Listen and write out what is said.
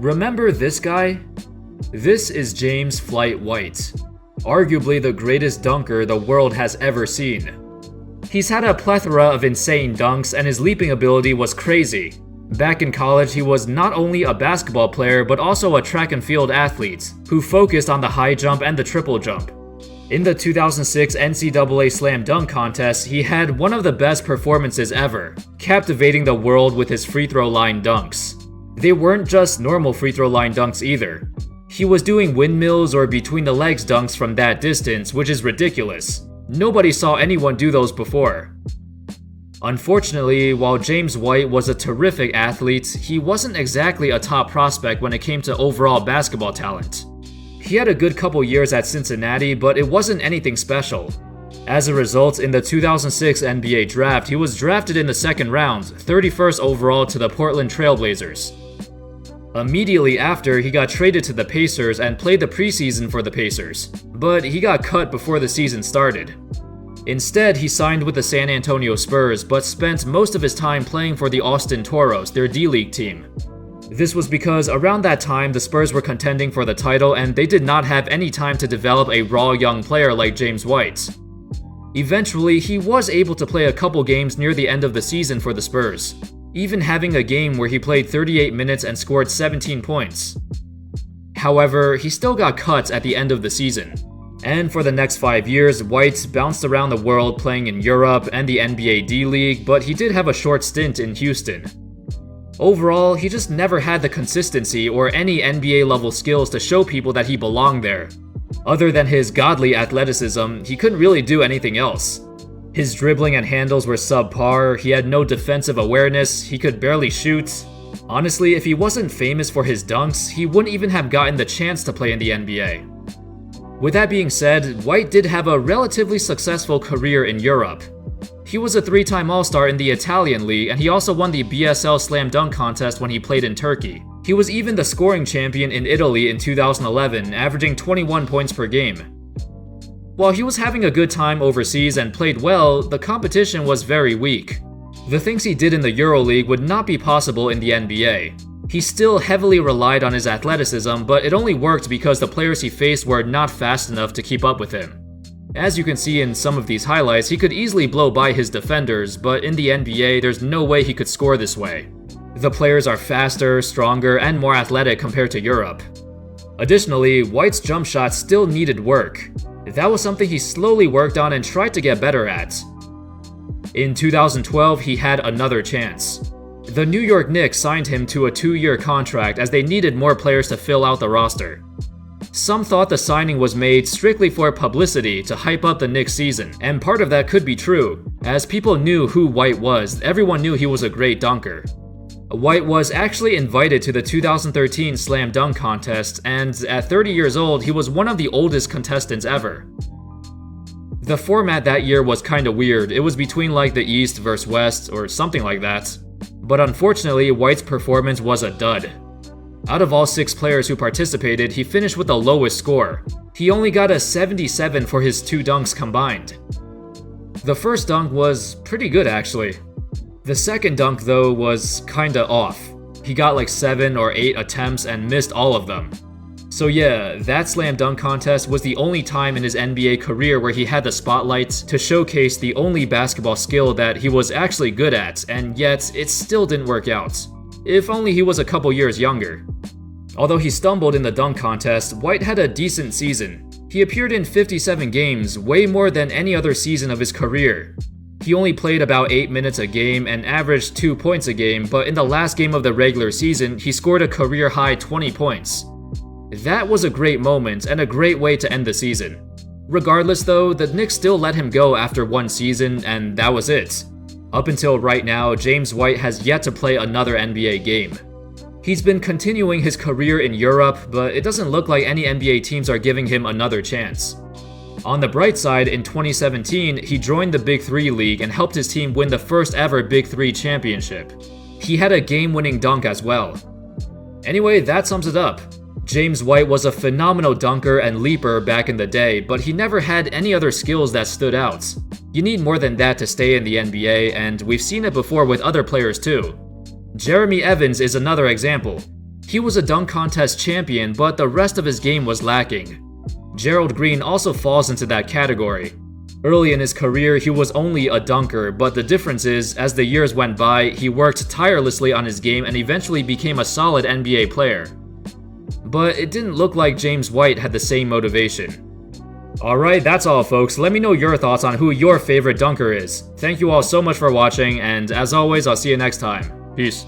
Remember this guy? This is James "Flight" White, arguably the greatest dunker the world has ever seen. He's had a plethora of insane dunks and his leaping ability was crazy. Back in college, he was not only a basketball player but also a track and field athlete who focused on the high jump and the triple jump. In the 2006 NCAA Slam Dunk Contest, he had one of the best performances ever, captivating the world with his free throw line dunks. They weren't just normal free throw line dunks either. He was doing windmills or between the legs dunks from that distance, which is ridiculous. Nobody saw anyone do those before. Unfortunately, while James White was a terrific athlete, he wasn't exactly a top prospect when it came to overall basketball talent. He had a good couple years at Cincinnati, but it wasn't anything special. As a result, in the 2006 NBA draft, he was drafted in the second round, 31st overall to the Portland Trail Blazers. Immediately after, he got traded to the Pacers and played the preseason for the Pacers, but he got cut before the season started. Instead, he signed with the San Antonio Spurs, but spent most of his time playing for the Austin Toros, their D-League team. This was because around that time, the Spurs were contending for the title and they did not have any time to develop a raw young player like James White. Eventually, he was able to play a couple games near the end of the season for the Spurs, even having a game where he played 38 minutes and scored 17 points. However, he still got cut at the end of the season. And for the next 5 years, White bounced around the world playing in Europe and the NBA D-League, but he did have a short stint in Houston. Overall, he just never had the consistency or any NBA level skills to show people that he belonged there. Other than his godly athleticism, he couldn't really do anything else. His dribbling and handles were subpar, he had no defensive awareness, he could barely shoot. Honestly, if he wasn't famous for his dunks, he wouldn't even have gotten the chance to play in the NBA. With that being said, White did have a relatively successful career in Europe. He was a 3-time All-Star in the Italian League, and he also won the BSL Slam Dunk Contest when he played in Turkey. He was even the scoring champion in Italy in 2011, averaging 21 points per game. While he was having a good time overseas and played well, the competition was very weak. The things he did in the EuroLeague would not be possible in the NBA. He still heavily relied on his athleticism, but it only worked because the players he faced were not fast enough to keep up with him. As you can see in some of these highlights, he could easily blow by his defenders, but in the NBA, there's no way he could score this way. The players are faster, stronger, and more athletic compared to Europe. Additionally, White's jump shot still needed work. That was something he slowly worked on and tried to get better at. In 2012, he had another chance. The New York Knicks signed him to a 2-year contract as they needed more players to fill out the roster. Some thought the signing was made strictly for publicity to hype up the Knicks season, and part of that could be true. As people knew who White was, everyone knew he was a great dunker. White was actually invited to the 2013 Slam Dunk Contest, and at 30 years old, he was one of the oldest contestants ever. The format that year was kinda weird. It was between like the East versus West or something like that. But unfortunately, White's performance was a dud. Out of all 6 players who participated, he finished with the lowest score. He only got a 77 for his 2 dunks combined. The first dunk was pretty good actually. The second dunk though was kinda off. He got like 7 or 8 attempts and missed all of them. So yeah, that slam dunk contest was the only time in his NBA career where he had the spotlight to showcase the only basketball skill that he was actually good at, and yet it still didn't work out. If only he was a couple years younger. Although he stumbled in the dunk contest, White had a decent season. He appeared in 57 games, way more than any other season of his career. He only played about 8 minutes a game and averaged 2 points a game, but in the last game of the regular season, he scored a career-high 20 points. That was a great moment and a great way to end the season. Regardless though, the Knicks still let him go after 1 season, and that was it. Up until right now, James White has yet to play another NBA game. He's been continuing his career in Europe, but it doesn't look like any NBA teams are giving him another chance. On the bright side, in 2017, he joined the Big 3 League and helped his team win the first ever Big 3 championship. He had a game-winning dunk as well. Anyway, that sums it up. James White was a phenomenal dunker and leaper back in the day, but he never had any other skills that stood out. You need more than that to stay in the NBA, and we've seen it before with other players too. Jeremy Evans is another example. He was a dunk contest champion, but the rest of his game was lacking. Gerald Green also falls into that category. Early in his career, he was only a dunker, but the difference is, as the years went by, he worked tirelessly on his game and eventually became a solid NBA player. But it didn't look like James White had the same motivation. Alright, that's all folks. Let me know your thoughts on who your favorite dunker is. Thank you all so much for watching, and as always, I'll see you next time. Peace.